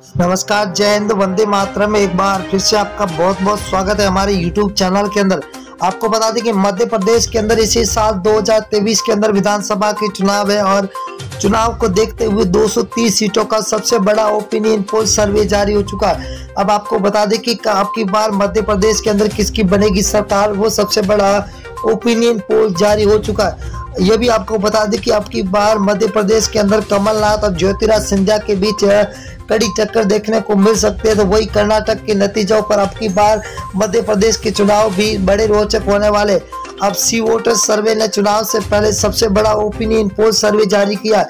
नमस्कार, जय हिंद, वंदे मातरम में एक बार फिर से आपका बहुत बहुत स्वागत है हमारे YouTube चैनल के अंदर। आपको बता दें कि मध्य प्रदेश के अंदर इसी साल 2023 के अंदर विधानसभा के चुनाव है और चुनाव को देखते हुए 230 सीटों का सबसे बड़ा ओपिनियन पोल सर्वे जारी हो चुका है। अब आपको बता दें कि आपकी बार मध्य प्रदेश के अंदर किसकी बनेगी सरकार, वो सबसे बड़ा ओपिनियन पोल जारी हो चुका है। ये भी आपको बता दें कि आपकी बार मध्य प्रदेश के अंदर कमलनाथ और ज्योतिरादित्य सिंधिया के बीच कड़ी टक्कर देखने को मिल सकती है। तो वही कर्नाटक के नतीजों पर आपकी बार मध्य प्रदेश के चुनाव भी बड़े रोचक होने वाले। अब सी वोटर सर्वे ने चुनाव से पहले सबसे बड़ा ओपिनियन पोल सर्वे जारी किया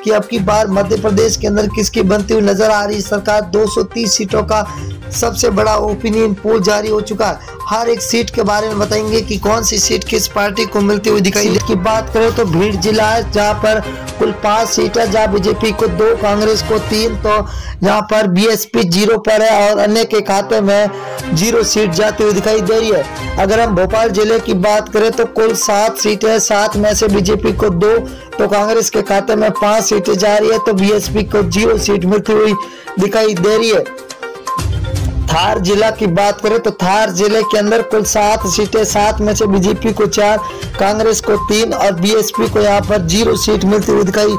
कि अब की बार मध्य प्रदेश के अंदर किसकी बनती हुई नजर आ रही सरकार। 230 सीटों का सबसे बड़ा ओपिनियन पोल जारी हो चुका है। हर एक सीट के बारे में बताएंगे कि कौन सी सीट किस पार्टी को मिलती हुई दिखाई दे। की बात करें तो भीड़ जिला है जहां पर कुल 5 सीट है, जहां बीजेपी को 2, कांग्रेस को 3, तो यहाँ पर बीएसपी 0 पर है और अन्य के खाते में 0 सीट जाती हुई दिखाई दे रही है। अगर हम भोपाल जिले की बात करें तो कुल 7 सीटें है, 7 में से बीजेपी को 2, तो कांग्रेस के खाते में 5 सीटें जा रही है, तो बीएसपी को 0 सीट मिलती हुई दिखाई दे रही है। धार जिला की बात करें तो धार जिले के अंदर कुल 7 सीटें, 7 में से बीजेपी को 4, कांग्रेस को 3 और बीएसपी को यहाँ पर 0 सीट मिलती हुई दिखाई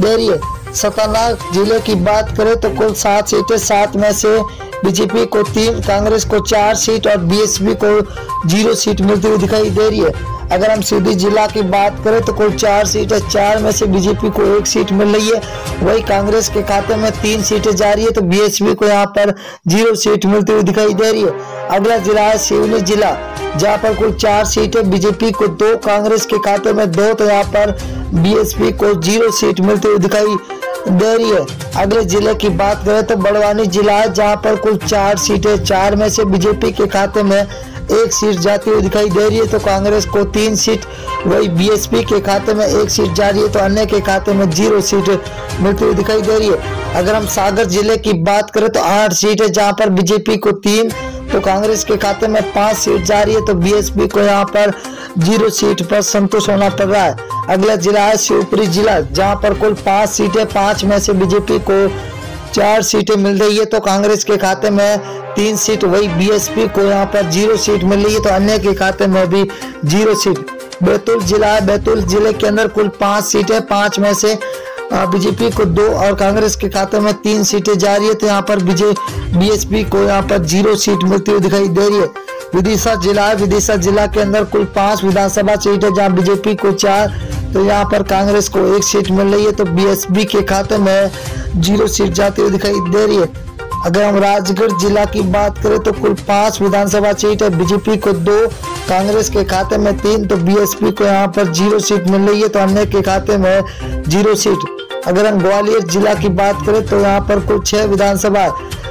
दे रही है। सतना जिले की बात करें तो कुल 7 सीटें, 7 में से बीजेपी को 3, कांग्रेस को 4 सीट और बीएसपी को 0 सीट मिलती हुई दिखाई दे रही है। अगर हम सीधी जिला की बात करें तो कुल 4 सीटें, 4 में से बीजेपी को 1 सीट मिल रही है, वही कांग्रेस के खाते में 3 सीटें जा रही है, तो बीएसपी को यहाँ पर 0 सीट मिलती हुई दिखाई दे रही है। अगला जिला है सिवनी जिला, जहाँ पर कुल 4 सीटें, बीजेपी को 2, कांग्रेस के खाते में 2, तो यहाँ पर बीएसपी को 0 सीट मिलती हुई दिखाई दे रही है। अगले जिले की बात करें तो बड़वानी जिला है, जहाँ पर कुल 4 सीटें, 4 में से बीजेपी के खाते में 1 सीट जाती हुई दिखाई दे रही है, तो कांग्रेस को 3 सीट, वही बीएसपी के खाते में 1 सीट जा रही है, तो अन्य के खाते में 0 सीट मिलती हुई दिखाई दे रही है। अगर हम सागर जिले की बात करें तो 8 सीट है, जहां पर बीजेपी को 3, तो कांग्रेस के खाते में 5 सीट जा रही है, तो बीएसपी को यहाँ पर 0 सीट पर संतोष होना पड़ रहा है। अगला जिला है शिवपुरी जिला, जहाँ पर कुल 5 सीटें, 5 में से बीजेपी को 4 सीटें मिल रही है, तो कांग्रेस के खाते में 3 सीट, वही बीएसपी को यहाँ पर 0 सीट मिल रही है, तो अन्य के खाते में भी 0 सीट। बैतूल जिला है, बैतूल जिले के अंदर कुल 5 सीटें, 5 में से बीजेपी को 2 और कांग्रेस के खाते में 3 सीटें जा रही है, तो यहाँ पर बीएसपी को यहाँ पर 0 सीट मिलती हुई दिखाई दे रही है। विदिशा जिला है, विदिशा जिला के अंदर कुल 5 विधानसभा सीट है, जहाँ बीजेपी को 4, तो यहाँ पर कांग्रेस को 1 सीट मिल रही है, तो बीएसपी के खाते में 0 सीट जाती हुई दिखाई दे रही है। अगर हम राजगढ़ जिला की बात करें तो कुल 5 विधानसभा सीट है, बीजेपी को 2, कांग्रेस के खाते में 3, तो बीएसपी को यहाँ पर 0 सीट मिल रही है, तो अन्य के खाते में 0 सीट। अगर हम ग्वालियर जिला की बात करें तो यहाँ पर कुल 6 विधानसभा,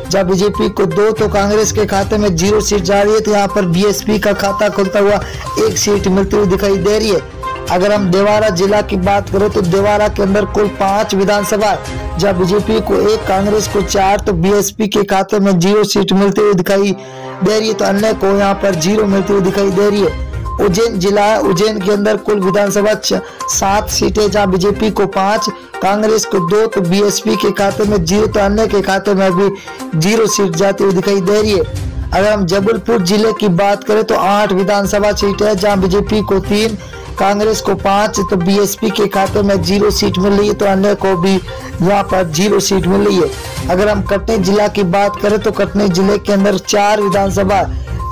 जहाँ बीजेपी को 2, तो कांग्रेस के खाते में 0 सीट जा रही है, तो यहाँ पर बीएसपी का खाता खुलता हुआ 1 सीट मिलती हुई दिखाई दे रही है। अगर हम देवारा जिला की बात करें तो देवारा के अंदर कुल 5 विधानसभा, जहाँ बीजेपी को 1, कांग्रेस को 4, तो बीएसपी के खाते में 0 सीट मिलती हुई दिखाई दे रही है, तो अन्य को यहाँ पर 0 मिलती हुई दिखाई दे रही है। उज्जैन जिला है, उज्जैन के अंदर कुल विधानसभा 7 सीटें, जहाँ बीजेपी को 5, कांग्रेस को 2, तो बीएसपी के खाते में 0, तो अन्य के खाते में भी 0 सीट जाती हुई दिखाई दे रही है। अगर हम जबलपुर जिले की बात करें तो 8 विधानसभा सीटें है, जहाँ बीजेपी को 3, कांग्रेस को 5, तो बीएसपी के खाते में 0 सीट मिल रही है, तो अन्य को भी यहाँ पर 0 सीट मिल रही है। अगर हम कटनी जिला की बात करें तो कटनी जिले के अंदर 4 विधानसभा,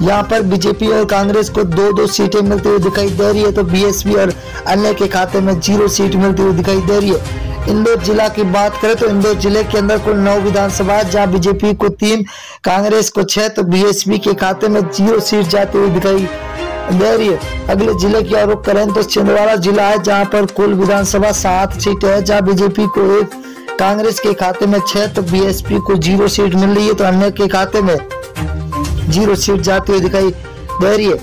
यहाँ पर बीजेपी और कांग्रेस को 2-2 सीटें मिलती हुई दिखाई दे रही है, तो बीएसपी और अन्य के खाते में 0 सीट मिलती हुई दिखाई दे रही है। इंदौर जिला की बात करें तो इंदौर जिले के अंदर कुल 9 विधानसभा, जहाँ बीजेपी को 3, कांग्रेस को 6, तो बीएसपी के खाते में 0 सीट जाती हुई दिखाई दे रही है। अगले जिले की ओर रुख करें तो छिंदवाड़ा जिला है, जहाँ पर कुल विधानसभा 7 सीटें है, जहाँ बीजेपी को 1, कांग्रेस के खाते में 6, तो बीएसपी को 0 सीट मिल रही है, तो अन्य के खाते में 0 सीट जाती हुई दिखाई दे रही है।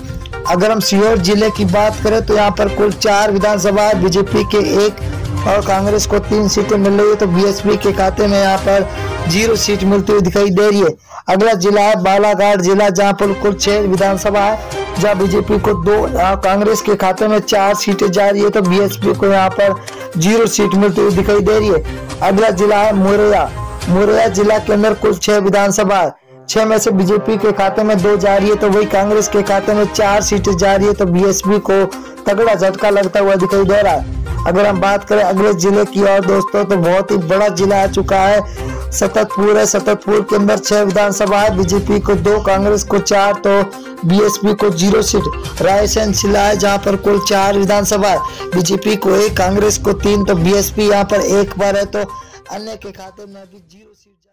अगर हम सीहोर जिले की बात करें तो यहाँ पर कुल 4 विधानसभा है, बीजेपी के 1 और कांग्रेस को 3 सीटें मिल रही है, तो बीएसपी के खाते में यहाँ पर 0 सीट मिलती हुई दिखाई दे रही है। अगला जिला है बालाघाट जिला, जहाँ पर कुल 6 विधानसभा है, जहाँ बीजेपी को 2, कांग्रेस के खाते में 4 सीटें जा रही है, तो बीएसपी को यहाँ पर 0 सीट मिलती हुई दिखाई दे रही है। अगला जिला है मुरैया, मुरैना जिला के अंदर कुल 6 विधानसभा, 6 में से बीजेपी के खाते में 2 जा रही है, तो वही कांग्रेस के खाते में 4 सीटें जा रही है। तो बीएसपी को तगड़ा झटका लगता हुआ दिखाई दे रहा है। अगर हम बात करें अगले जिले की और दोस्तों, तो बहुत ही बड़ा जिला आ चुका है, सततपुर है। सततपुर के अंदर 6 विधानसभा है, बीजेपी को 2, कांग्रेस को 4, तो बीएसपी को 0 सीट। रायसेन जिला है जहां पर कुल 4 विधानसभा है, बीजेपी को 1, कांग्रेस को 3, तो बीएसपी यहां पर 1 पर है, तो अन्य के खाते में अभी 0 सीट।